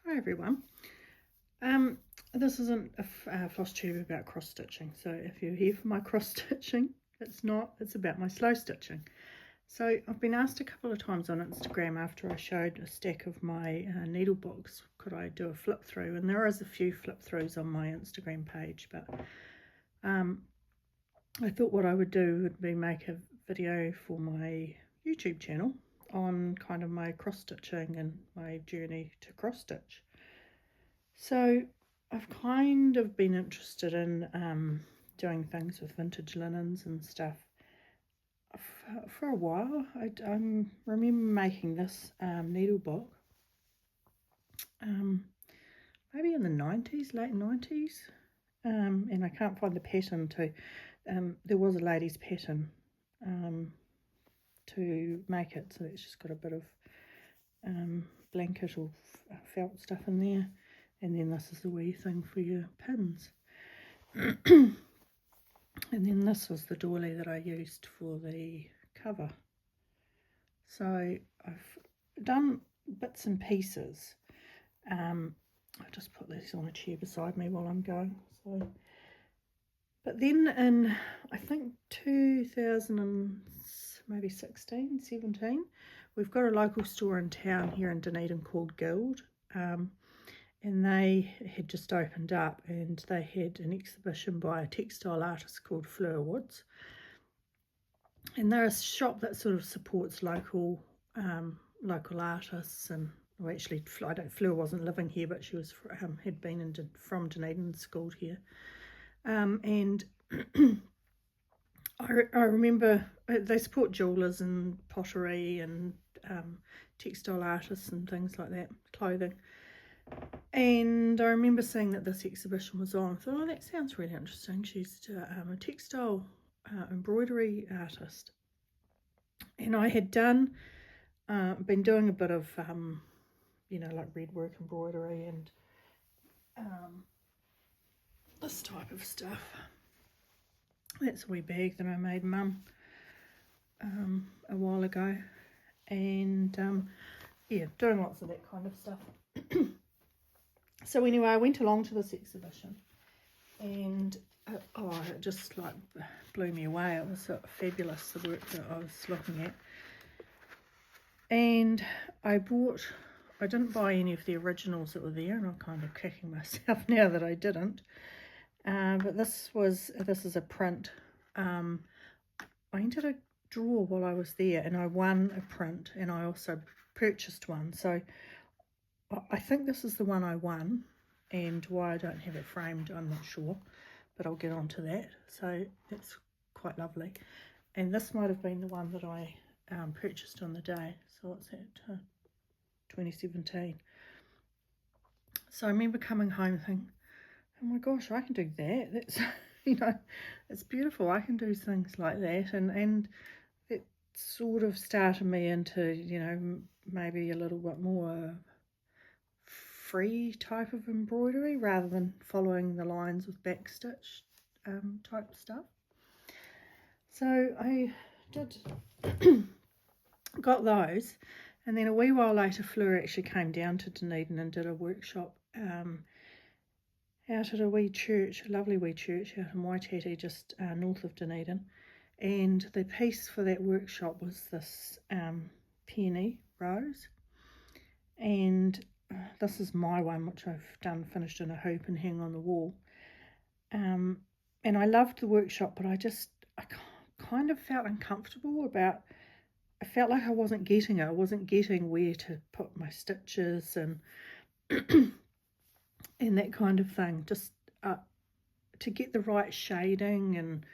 Hi everyone. This isn't a floss tube about cross stitching, so if you're here for my cross stitching, it's not, it's about my slow stitching. So I've been asked a couple of times on Instagram after I showed a stack of my needle books, could I do a flip through, and there is a few flip throughs on my Instagram page, but I thought what I would do would be make a video for my YouTube channel on kind of my cross stitching and my journey to cross stitch. So I've kind of been interested in doing things with vintage linens and stuff for a while. I remember making this needle book maybe in the 90s, late 90s, and I can't find the pattern to, there was a lady's pattern to make it, so it's just got a bit of blanket or felt stuff in there, and then this is the wee thing for your pins. And then this was the doily that I used for the cover. So I've done bits and pieces. I'll just put this on a chair beside me while I'm going. So, but then in, I think 2016, 17, we've got a local store in town here in Dunedin called Guild, and they had just opened up, and they had an exhibition by a textile artist called Florstube. And they're a shop that sort of supports local artists. And well, actually, Fleur wasn't living here, but she was had been from Dunedin, schooled here. And I remember they support jewellers and pottery and textile artists and things like that, clothing. And I remember seeing that this exhibition was on. I thought, oh, that sounds really interesting. She's a textile embroidery artist. And I had been doing a bit of, like red work embroidery and this type of stuff. That's a wee bag that I made Mum a while ago. And yeah, doing lots of that kind of stuff. So anyway, I went along to this exhibition, and it just like blew me away. It was fabulous, the work that I was looking at. And I didn't buy any of the originals that were there, and I'm kind of kicking myself now that I didn't. But this is a print. I entered a draw while I was there, and I won a print, and I also purchased one. So I think this is the one I won, and why I don't have it framed, I'm not sure, but I'll get on to that. So it's quite lovely. And this might have been the one that I purchased on the day. So what's that? 2017. So I remember coming home thinking, oh my gosh, I can do that. That's, it's beautiful. I can do things like that. And it sort of started me into, maybe a little bit more free type of embroidery rather than following the lines with backstitch type stuff. So I got those, and then a wee while later Fleur actually came down to Dunedin and did a workshop out at a wee church, a lovely wee church out in Waititi, just north of Dunedin. And the piece for that workshop was this peony rose, and this is my one, which I've finished in a hoop and hang on the wall. And I loved the workshop, but I kind of felt uncomfortable about, I felt like I wasn't getting it. I wasn't getting where to put my stitches and and that kind of thing, just to get the right shading. And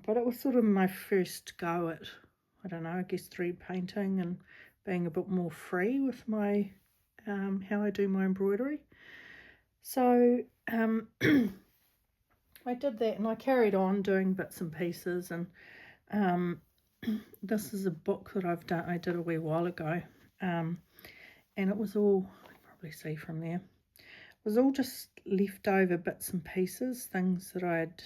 but it was sort of my first go at, I don't know, I guess thread painting and being a bit more free with my how I do my embroidery. So I did that, and I carried on doing bits and pieces. And this is a book that I did a wee while ago, and it was all, you can probably see from there, it was all just leftover bits and pieces, things that I'd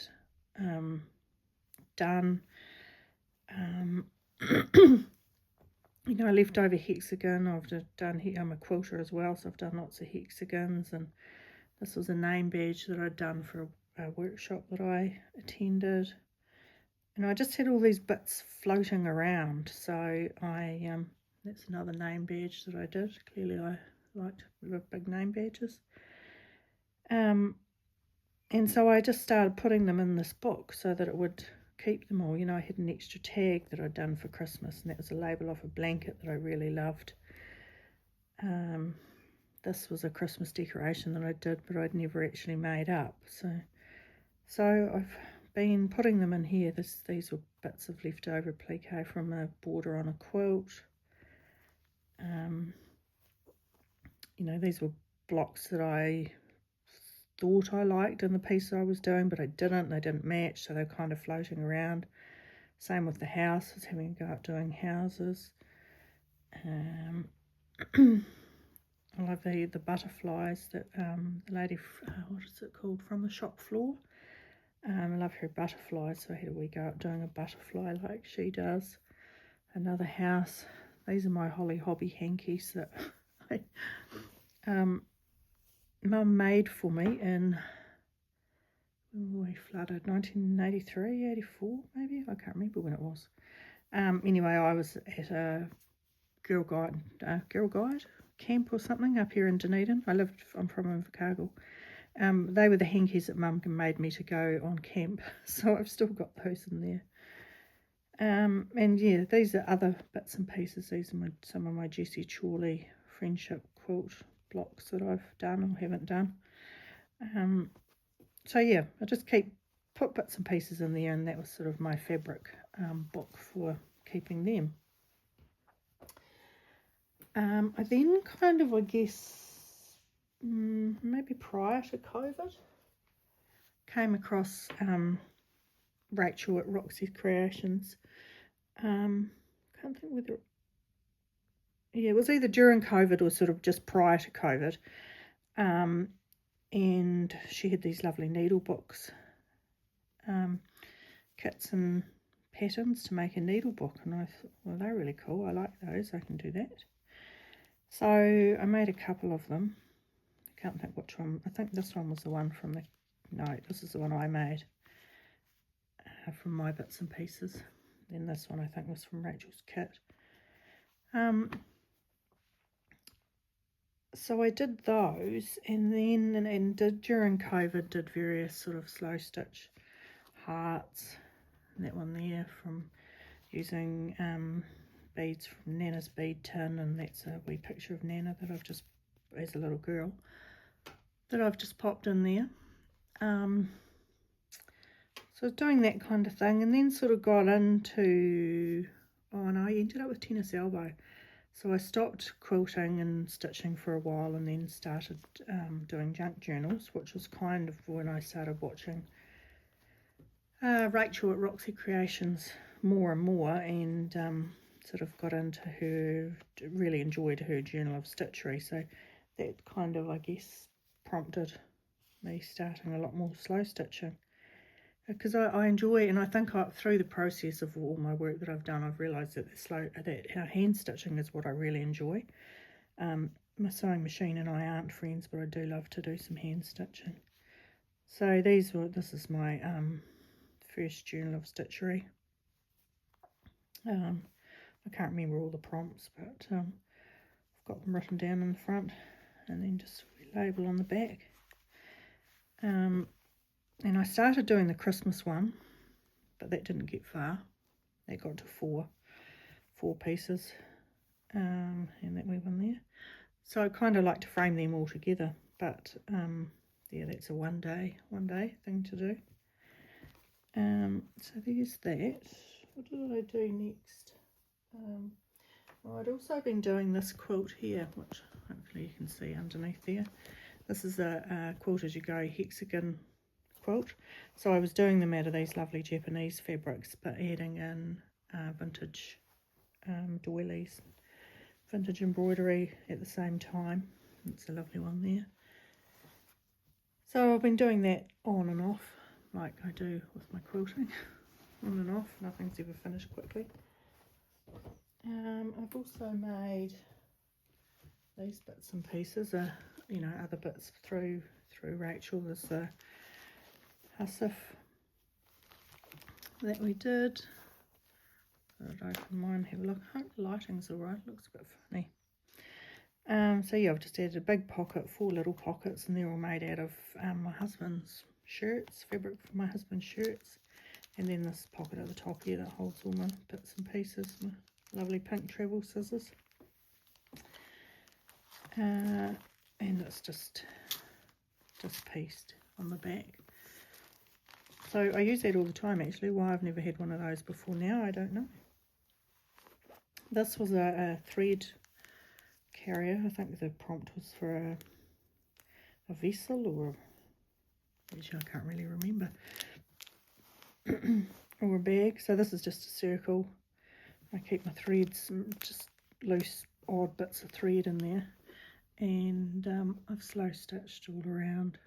done. you know, leftover hexagon. I've done, I'm a quilter as well, so I've done lots of hexagons, and this was a name badge that I'd done for a workshop that I attended. And I just had all these bits floating around, so that's another name badge that I did. Clearly I liked big name badges. And so I just started putting them in this book so that it would keep them all. You know, I had an extra tag that I'd done for Christmas, and that was a label off a blanket that I really loved. This was a Christmas decoration that I did, but I'd never actually made up. So I've been putting them in here. These were bits of leftover plique from a border on a quilt. You know, these were blocks that I thought I liked in the piece that I was doing, but I didn't. They didn't match, so they're kind of floating around. Same with the house. I was having a go at doing houses. I love the butterflies that the lady, what is it called, from the shop floor. I love her butterflies, so I had a wee go at doing a butterfly like she does. Another house. These are my Holly Hobby hankies that Mum made for me in, when we flooded, 1983, 84 maybe? I can't remember when it was. Anyway, I was at a girl guide camp or something up here in Dunedin. I'm from Invercargill. They were the hankies that Mum made me to go on camp, so I've still got those in there. And yeah, these are other bits and pieces. These are some of my Jessie Chorley friendship quilt blocks that I've done or haven't done. So yeah, I just put bits and pieces in there, and that was sort of my fabric book for keeping them. I then kind of, I guess, maybe prior to COVID, came across Rachel at Roxy Creations. Can't think whether, yeah, it was either during COVID or sort of just prior to COVID. And she had these lovely needle books, kits and patterns to make a needle book, and I thought, well, they're really cool. I like those. I can do that. So I made a couple of them. I can't think which one. I think this one was the one from this is the one I made from my bits and pieces. Then this one I think was from Rachel's kit. So I did those, and then during COVID did various sort of slow stitch hearts. And that one there from using beads from Nana's bead tin, and that's a wee picture of Nana that I've just, as a little girl, that I've just popped in there. So doing that kind of thing, and then sort of got into, and I ended up with tennis elbow. So I stopped quilting and stitching for a while, and then started doing junk journals, which was kind of when I started watching Rachel at Roxy Creations more and more, and sort of got into really enjoyed her journal of stitchery. So that kind of, I guess, prompted me starting a lot more slow stitching. Because I enjoy, and I think through the process of all my work that I've done, I've realised that hand stitching is what I really enjoy. My sewing machine and I aren't friends, but I do love to do some hand stitching. So this is my first journal of stitchery. I can't remember all the prompts, but I've got them written down in the front, and then just a label on the back. And I started doing the Christmas one, but that didn't get far. That got to four pieces, and that wee one there. So I kind of like to frame them all together, but yeah, that's a one day thing to do. So there's that. What did I do next? Well, I'd also been doing this quilt here, which hopefully you can see underneath there. This is a quilt as you go hexagon quilt. So I was doing them out of these lovely Japanese fabrics, but adding in vintage doilies, vintage embroidery at the same time. It's a lovely one there. So I've been doing that on and off, like I do with my quilting, on and off. Nothing's ever finished quickly. I've also made these bits and pieces, you know, other bits through Rachel. There's the hussif that we did. I'd open mine, have a look. I hope the lighting's alright, looks a bit funny. So yeah, I've just added a big pocket, 4 little pockets, and they're all made out of my husband's shirts, fabric for my husband's shirts. And then this pocket at the top here that holds all my bits and pieces, my lovely pink travel scissors. And it's just pieced on the back. So I use that all the time actually. Why I've never had one of those before now, I don't know. This was a thread carrier. I think the prompt was for a vessel, or actually I can't really remember. Or a bag. So this is just a circle. I keep my threads, just loose odd bits of thread in there, and I've slow stitched all around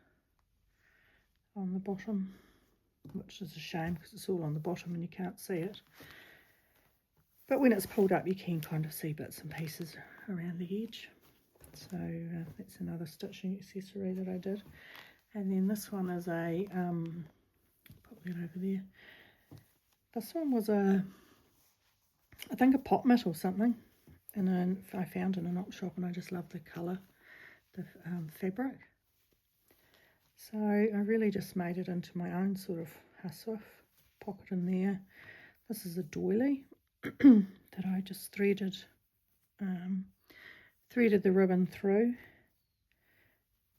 on the bottom, which is a shame because it's all on the bottom and you can't see it. But when it's pulled up, you can kind of see bits and pieces around the edge. So that's another stitching accessory that I did. And then this one is a, put that over there. This one was I think a pot mitt or something. And I found in an op shop, and I just love the colour, the fabric. So I really just made it into my own sort of hussif pocket in there. This is a doily that I just threaded the ribbon through,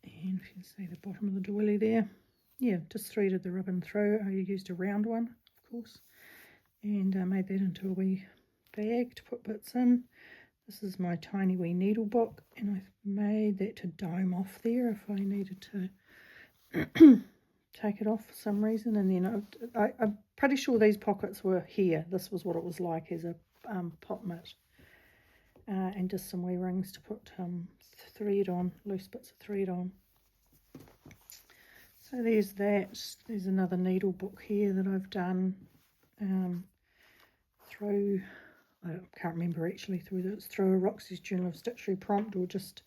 and if you can see the bottom of the doily there, yeah, just threaded the ribbon through. I used a round one, of course, and I made that into a wee bag to put bits in. This is my tiny wee needle book, and I made that to dome off there if I needed to take it off for some reason. And then I'm pretty sure these pockets were here. This was what it was like as a pot mitt, and just some wee rings to put thread on, loose bits of thread on. So there's that. There's another needle book here that I've done through, I can't remember actually, through a Roxy's Journal of Stitchery prompt, or just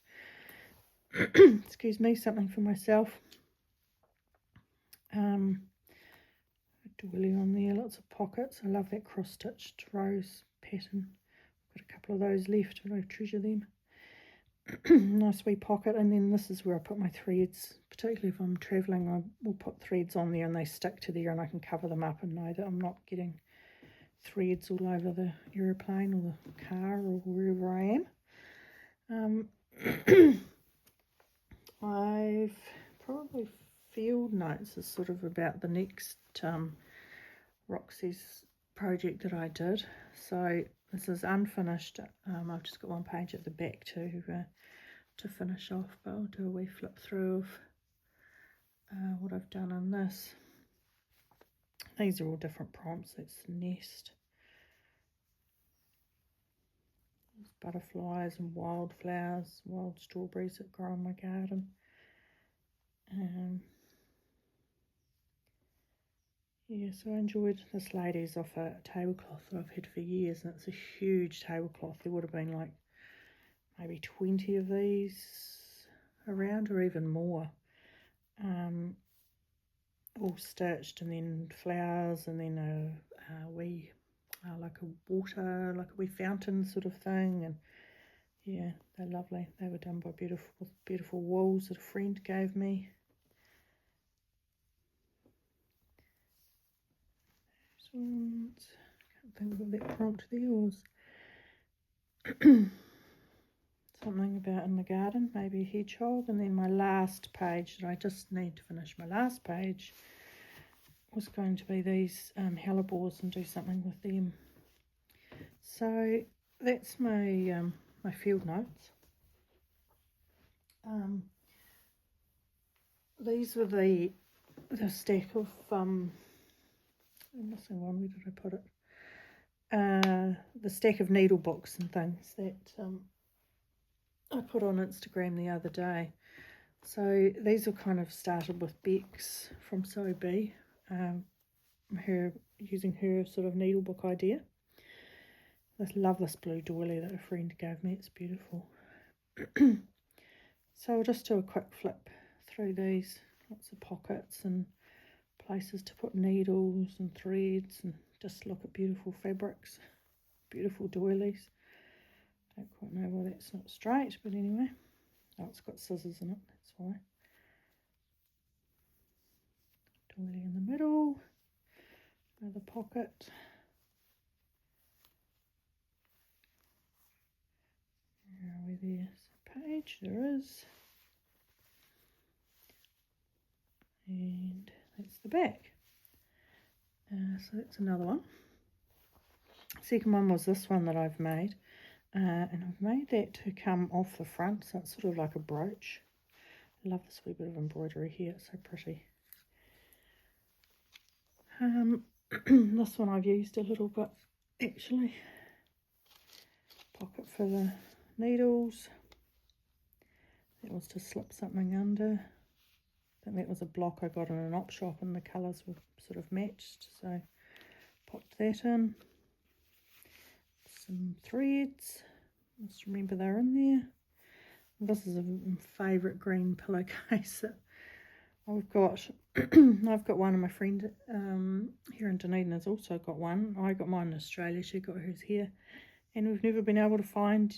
excuse me, something for myself. A doily on there, lots of pockets. I love that cross-stitched rose pattern. I've got a couple of those left, but I treasure them. Nice wee pocket. And then this is where I put my threads, particularly if I'm travelling. I will put threads on there and they stick to there, and I can cover them up and know that I'm not getting threads all over the aeroplane or the car or wherever I am. I've probably field notes is sort of about the next Roxy's project that I did. So this is unfinished. I've just got one page at the back to finish off, but I'll do a wee flip through of what I've done in this. These are all different prompts. That's the nest. There's butterflies and wildflowers, wild strawberries that grow in my garden. Yeah, so I enjoyed this lady's off a tablecloth that I've had for years, and it's a huge tablecloth. There would have been like maybe 20 of these around, or even more. All stitched, and then flowers, and then a wee like a wee fountain sort of thing. And yeah, they're lovely. They were done by beautiful wools that a friend gave me. I can't think of what that prompt there was. Something about in the garden, maybe a hedgehog. And then my last page that I just need to finish, my last page was going to be these hellebores and do something with them. So that's my my field notes. These were the stack of I'm missing one. Where did I put it? The stack of needle books and things that I put on Instagram the other day. So these were kind of started with Bex from Sew Bee, using her sort of needlebook idea. love this blue doily that a friend gave me. It's beautiful. So I'll just do a quick flip through these. Lots of pockets and places to put needles and threads, and just look at beautiful fabrics, beautiful doilies. Don't quite know why that's not straight, but anyway. Oh, it's got scissors in it, that's why. Doily in the middle, another pocket. Are we there? There's a page, there is. And that's the back. So that's another one. Second one was this one that I've made. And I've made that to come off the front, so it's sort of like a brooch. I love this wee bit of embroidery here, it's so pretty. This one I've used a little bit actually. Pocket for the needles. That was to slip something under. I think that was a block I got in an op shop and the colours were sort of matched, so popped that in. Some threads, just remember they're in there. This is a favourite green pillowcase that I've got. I've got one, and my friend here in Dunedin has also got one. I got mine in Australia, she got hers here, and we've never been able to find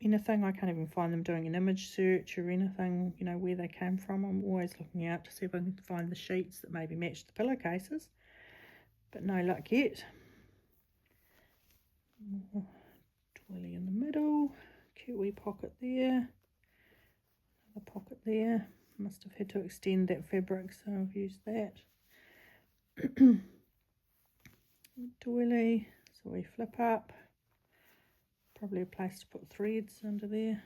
anything. I can't even find them doing an image search or anything, you know, where they came from. I'm always looking out to see if I can find the sheets that maybe match the pillowcases, but no luck yet. Twirly in the middle, cute wee pocket there, another pocket there. Must have had to extend that fabric, so I've used that. Doily, so we flip up, probably a place to put threads under there,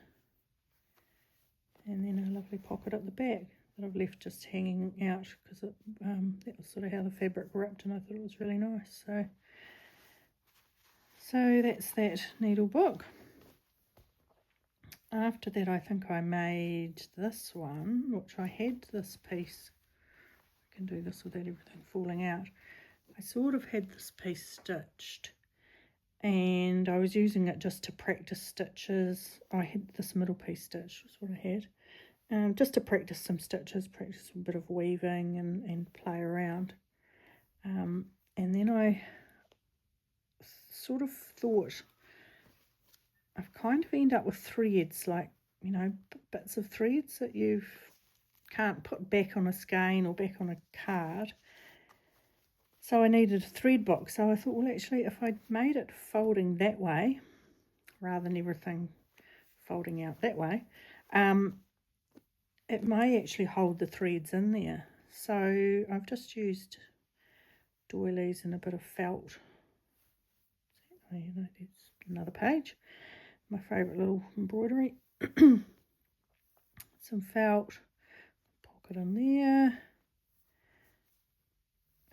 and then a lovely pocket at the back that I've left just hanging out because that was sort of how the fabric ripped, and I thought it was really nice. So that's that needle book. After that, I think I made this one, which I had this piece. I can do this without everything falling out. I sort of had this piece stitched, and I was using it just to practice stitches. I had this middle piece stitched, was what I had, just to practice some stitches, practice a bit of weaving and play around. And then I sort of thought, I've kind of ended up with threads, like, you know, bits of threads that you can't put back on a skein or back on a card. So I needed a thread box. So I thought, well, actually, if I'd made it folding that way, rather than everything folding out that way, it may actually hold the threads in there. So I've just used doilies and a bit of felt. Oh, you know, there's another page. My favourite little embroidery. Some felt, pocket in there.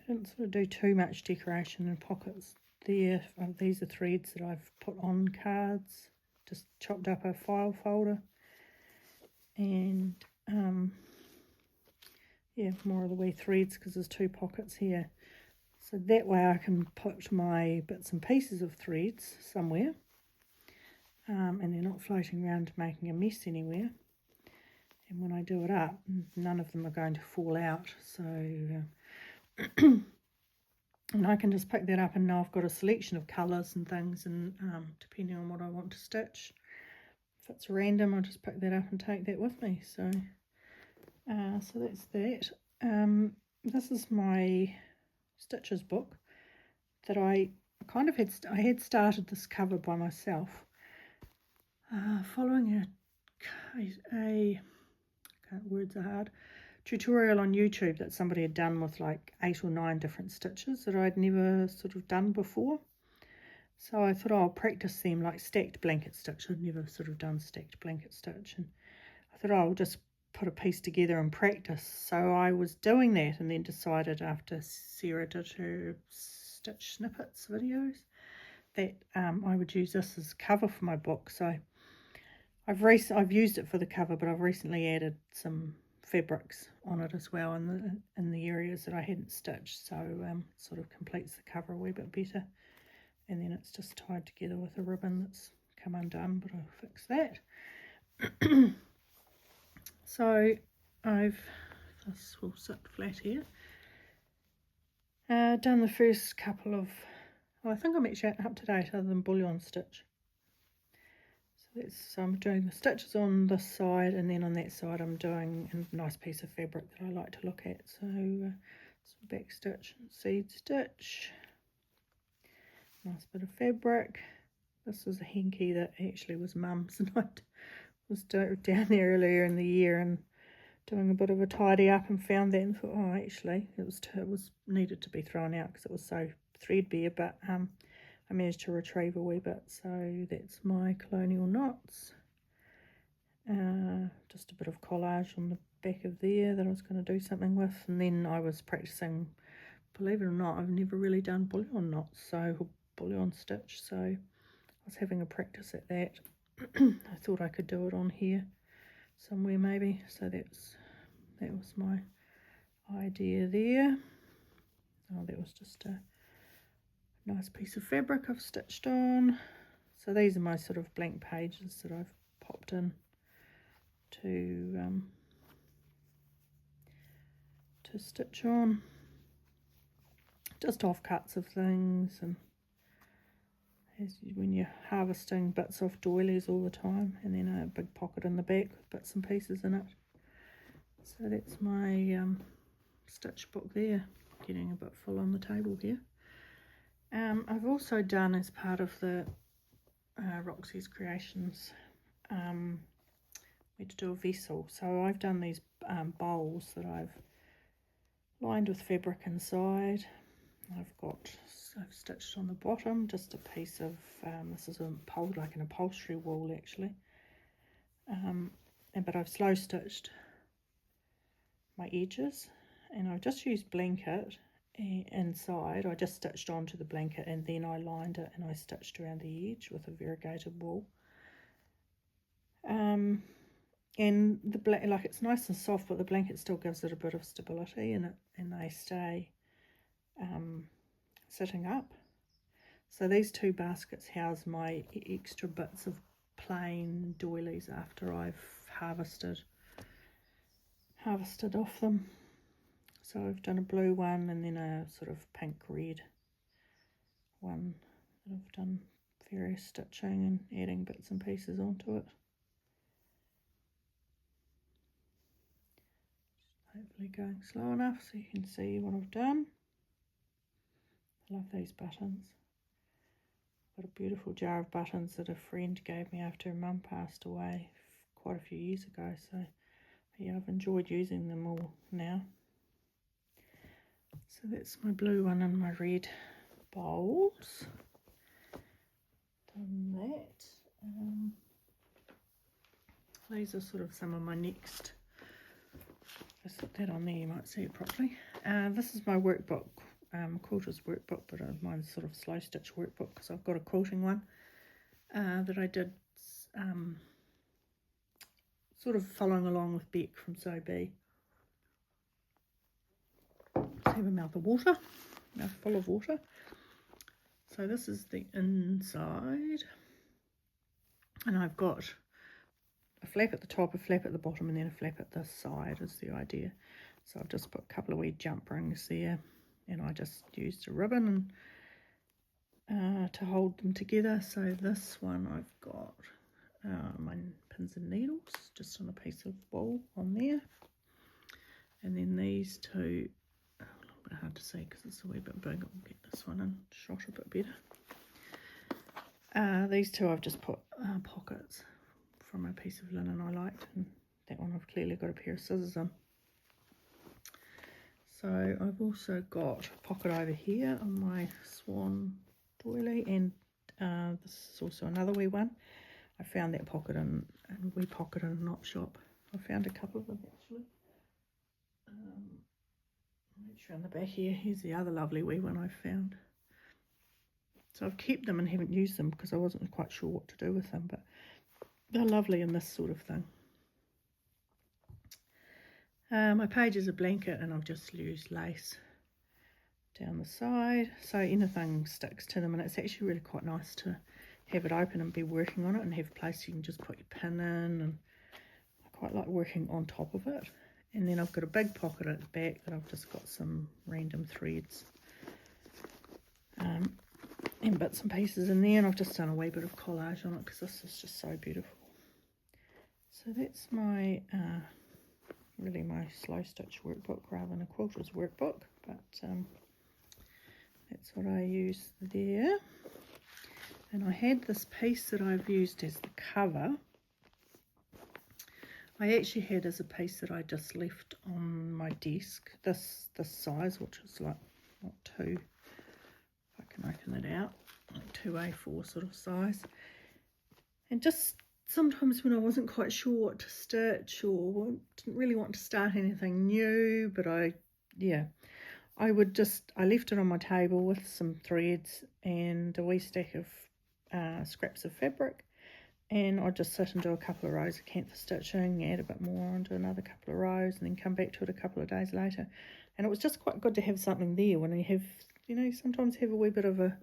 I didn't sort of do too much decoration in pockets there. These are threads that I've put on cards. Just chopped up a file folder. And yeah, more of the wee threads because there's two pockets here. So that way I can put my bits and pieces of threads somewhere. And they're not floating around making a mess anywhere. And when I do it up, none of them are going to fall out. So, and I can just pick that up and now I've got a selection of colours and things, and depending on what I want to stitch. If it's random, I'll just pick that up and take that with me. So, so that's that. This is my stitches book that I kind of had started this cover by myself. Following words are hard, tutorial on YouTube that somebody had done with like 8 or 9 different stitches that I'd never sort of done before. So I thought I'll practice them, like stacked blanket stitch. I'd never sort of done stacked blanket stitch, and I thought I'll just put a piece together and practice. So I was doing that, and then decided after Sarah did her stitch snippets videos that I would use this as cover for my book. So I've used it for the cover, but I've recently added some fabrics on it as well in the areas that I hadn't stitched, so sort of completes the cover a wee bit better. and then it's just tied together with a ribbon that's come undone, but I'll fix that. So this will sit flat here. Done the first couple of, I think I'm actually up to date other than bullion stitch. So I'm doing the stitches on this side, and then on that side I'm doing a nice piece of fabric that I like to look at. So some back stitch and seed stitch, nice bit of fabric. This was a hanky that actually was Mum's, and I was down there earlier in the year and doing a bit of a tidy up and found that and thought, oh, actually it was needed to be thrown out because it was so threadbare, but I managed to retrieve a wee bit. So that's my colonial knots. Just a bit of collage on the back of there that I was going to do something with, and then I was practicing, believe it or not, I've never really done bullion knots, so bullion stitch, so I was having a practice at that. I thought I could do it on here somewhere maybe, so that was my idea there. Oh, that was just a nice piece of fabric I've stitched on. So these are my sort of blank pages that I've popped in to stitch on, just offcuts of things, and when you're harvesting bits off doilies all the time, and then a big pocket in the back with bits and pieces in it. So that's my stitch book there, getting a bit full on the table here. I've also done, as part of the Roxy's Creations, we had to do a vessel. So I've done these bowls that I've lined with fabric inside. I've stitched on the bottom just a piece of, this is like an upholstery wool actually, but I've slow stitched my edges, and I've just used blanket inside. I just stitched onto the blanket and then I lined it and I stitched around the edge with a variegated wool. And the like it's nice and soft, but the blanket still gives it a bit of stability, and they stay sitting up. So these two baskets house my extra bits of plain doilies after I've harvested off them. So I've done a blue one and then a sort of pink red one that I've done various stitching and adding bits and pieces onto it. Hopefully going slow enough so you can see what I've done. I love these buttons. Got a beautiful jar of buttons that a friend gave me after her mum passed away quite a few years ago, so yeah, I've enjoyed using them all now. So that's my blue one and my red bowls. Done that. These are sort of some of my next. Just put that on there, you might see it properly. This is my workbook, quilter's workbook, but mine's sort of slow stitch workbook because I've got a quilting one that I did sort of following along with Beck from So Be. Let's have a mouth full of water. So this is the inside, and I've got a flap at the top, a flap at the bottom, and then a flap at this side is the idea. So I've just put a couple of wee jump rings there, and I just used a ribbon and to hold them together. So this one I've got my pins and needles just on a piece of wool on there, and then these two, a little bit hard to see because it's a wee bit big. I'll get this one in shot a bit better. These two I've just put pockets from a piece of linen I liked, and that one I've clearly got a pair of scissors in. So I've also got a pocket over here on my swan doily, and this is also another wee one. I found that pocket in a wee pocket in an op shop. I found a couple of them actually. Reach around the back here. Here's the other lovely wee one I found. So I've kept them and haven't used them because I wasn't quite sure what to do with them, but they're lovely in this sort of thing. My page is a blanket, and I've just used lace down the side, so anything sticks to them, and it's actually really quite nice to have it open and be working on it and have a place you can just put your pin in, and I quite like working on top of it. And then I've got a big pocket at the back that I've just got some random threads and bits and pieces in there, and I've just done a wee bit of collage on it because this is just so beautiful. So that's my really my slow stitch workbook rather than a quilter's workbook, but that's what I use there. And I had this piece that I've used as the cover. I actually had as a piece that I just left on my desk, this size, which is like, not two, if I can open it out, like 2A4 sort of size. And just sometimes when I wasn't quite sure what to stitch or didn't really want to start anything new, but I left it on my table with some threads and a wee stack of scraps of fabric, and I'd just sit and do a couple of rows of cantha stitching, add a bit more onto another couple of rows, and then come back to it a couple of days later. And it was just quite good to have something there when you have, sometimes have a wee bit of a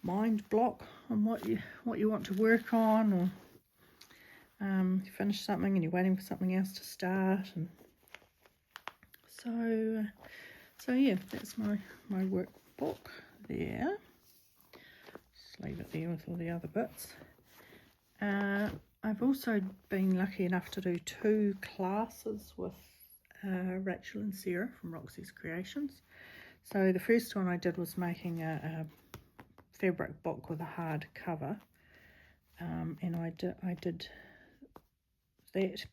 mind block on what you want to work on, or you finish something and you're waiting for something else to start. And so yeah, that's my workbook there. Just leave it there with all the other bits. I've also been lucky enough to do 2 classes with Rachel and Sarah from Roxy's Creations. So the first one I did was making a fabric book with a hard cover, and I did that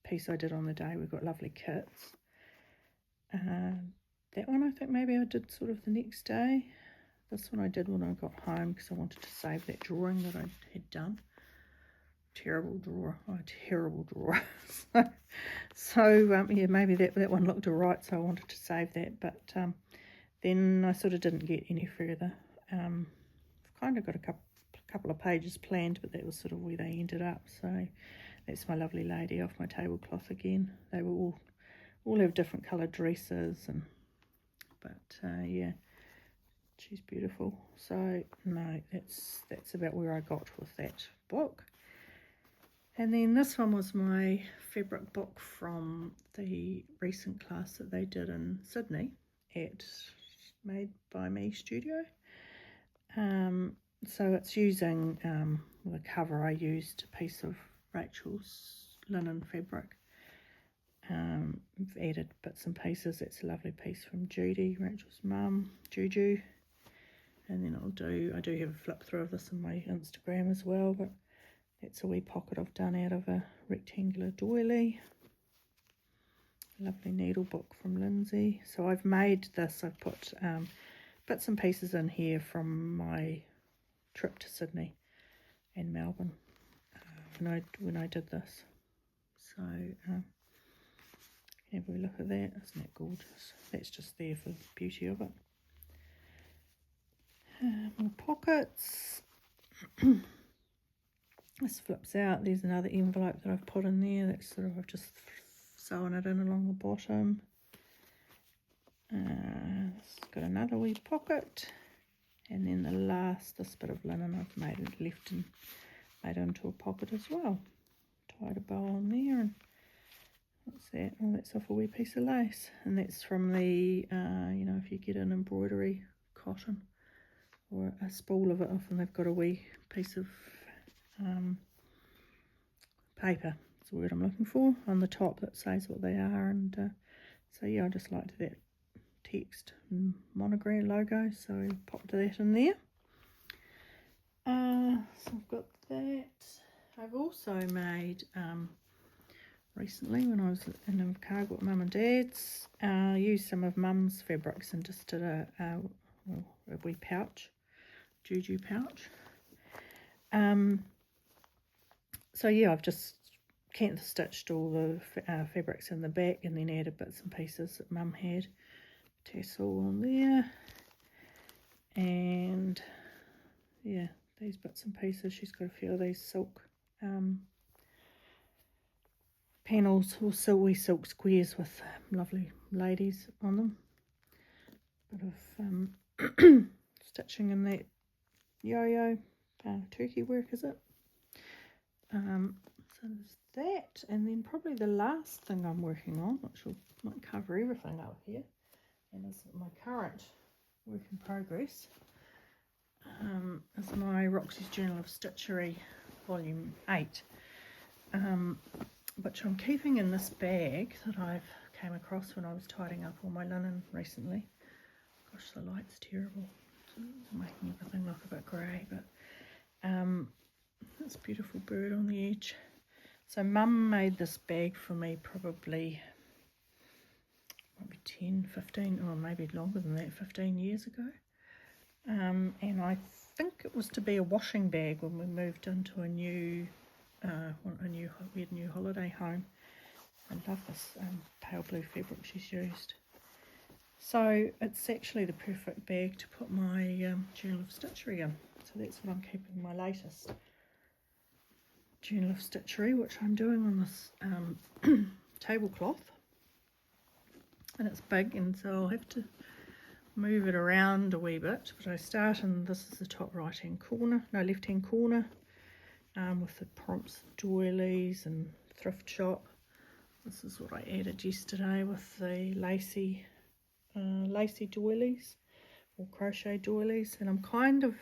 piece I did on the day. We got lovely kits. That one I think maybe I did sort of the next day. This one I did when I got home because I wanted to save that drawing that I had done. Terrible drawer. So yeah, maybe that one looked alright, so I wanted to save that, but then I sort of didn't get any further. I've kind of got a couple of pages planned, but that was sort of where they ended up. So that's my lovely lady off my tablecloth again. They will all have different coloured dresses, but yeah, she's beautiful. So no, that's about where I got with that book. And then this one was my fabric book from the recent class that they did in Sydney at Made by Me Studio. So it's using the cover. I used a piece of Rachel's linen fabric. I've added bits and pieces. It's a lovely piece from Judy, Rachel's mum, Juju. And then I do have a flip through of this on my Instagram as well, but that's a wee pocket I've done out of a rectangular doily. Lovely needle book from Lindsay. So I've made this. I've put bits and pieces in here from my trip to Sydney and Melbourne when I did this. So have a look at that. Isn't that gorgeous? That's just there for the beauty of it. More pockets. This flips out. There's another envelope that I've put in there. That's sort of, I've just sewn it in along the bottom. It's got another wee pocket. And then this bit of linen I've made into a pocket as well. Tied a bow on there, and what's that? Oh, that's off a wee piece of lace. And that's from the, if you get an embroidery cotton or a spool of it, often they've got a wee piece of paper, that's the word I'm looking for, on the top that says what they are. And so yeah, I just liked that text and monogram logo, so I popped that in there. So I've got that. I've also made recently, when I was in Invercargill with Mum and Dad's, used some of Mum's fabrics and just did a wee pouch, Juju pouch. So yeah, I've just cantha stitched all the fabrics in the back, and then added bits and pieces that Mum had. Tassel on there, and yeah, these bits and pieces. She's got a few of these silk panels or silky silk squares with lovely ladies on them. bit of stitching in that yo-yo turkey work, is it? So there's that, and then probably the last thing I'm working on, which might cover everything up here, and is my current work in progress, is my Roxy's Journal of Stitchery Volume 8, which I'm keeping in this bag that I've came across when I was tidying up all my linen recently. Gosh, the light's terrible. It's making everything look a bit grey, but this beautiful bird on the edge. So Mum made this bag for me probably maybe 10, 15, or maybe longer than that, 15 years ago. And I think it was to be a washing bag when we moved into we had a new holiday home. I love this pale blue fabric she's used. So it's actually the perfect bag to put my Journal of Stitchery in. So that's what I'm keeping, my latest Journal of Stitchery, which I'm doing on this tablecloth. And it's big, and so I'll have to move it around a wee bit. But I start in, this is the top left hand corner, with the prompts, doilies and thrift shop. This is what I added yesterday with the lacy doilies or crochet doilies, and I'm kind of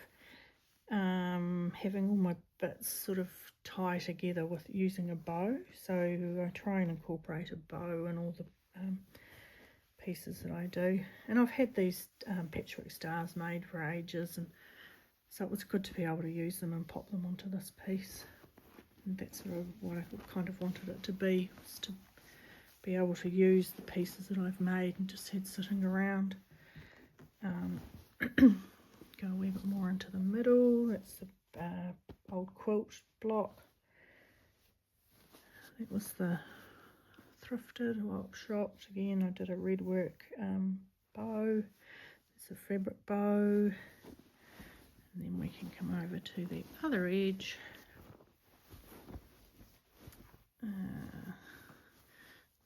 having all my bits sort of tie together with using a bow. So I try and incorporate a bow in all the pieces that I do, and I've had these patchwork stars made for ages, and so it was good to be able to use them and pop them onto this piece. And that's sort of what I kind of wanted it to be, was to be able to use the pieces that I've made and just had sitting around. Go a wee bit more into the middle. That's the old quilt block. That was the thrifted or shopped. Again, I did a red work bow. It's a fabric bow. And then we can come over to the other edge.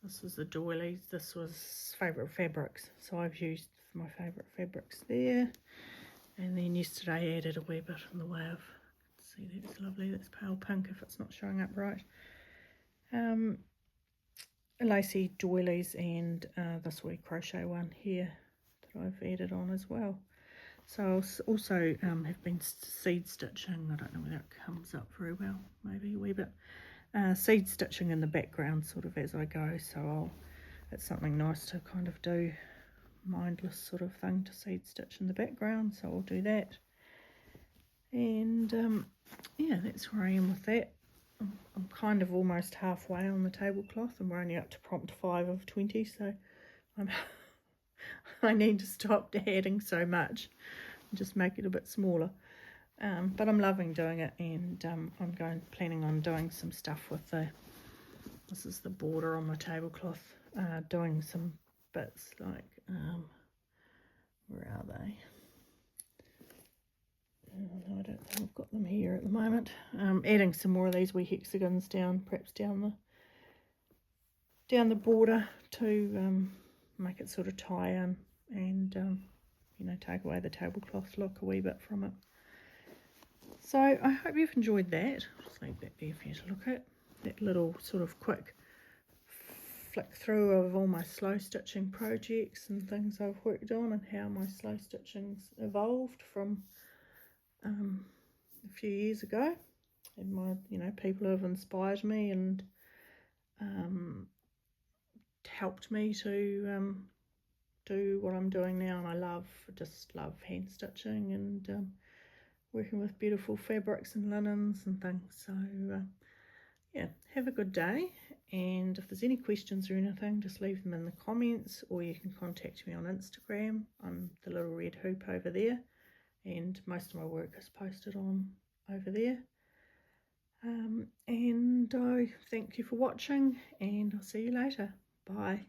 This was the doilies. This was favourite fabrics. So I've used my favourite fabrics there. And then yesterday I added a wee bit in the way of, see, that's lovely. That's pale pink if it's not showing up right. Lacy doilies, and this wee crochet one here that I've added on as well. So I'll also have been seed stitching. I don't know whether it comes up very well, maybe a wee bit. Seed stitching in the background sort of as I go, so it's something nice to kind of do, mindless sort of thing to seed stitch in the background, so I'll do that. And yeah, that's where I am with that. I'm kind of almost halfway on the tablecloth, and we're only up to prompt 5 of 20, so I need to stop adding so much and just make it a bit smaller. But I'm loving doing it, and I'm planning on doing some stuff with this is the border on my tablecloth, doing some bits like, where are they? I don't think I've got them here at the moment. Adding some more of these wee hexagons down, perhaps down the border to make it sort of tie in, and you know, take away the tablecloth look a wee bit from it. So I hope you've enjoyed that. I'll just leave that there for you to look at. That little sort of quick flick through of all my slow stitching projects and things I've worked on, and how my slow stitching's evolved from a few years ago, and my, you know, people who have inspired me and helped me to do what I'm doing now. And I just love hand stitching and working with beautiful fabrics and linens and things. So yeah, have a good day, and if there's any questions or anything, just leave them in the comments, or you can contact me on Instagram. I'm the little red hoop over there, and most of my work is posted on over there. And I thank you for watching, and I'll see you later. Bye.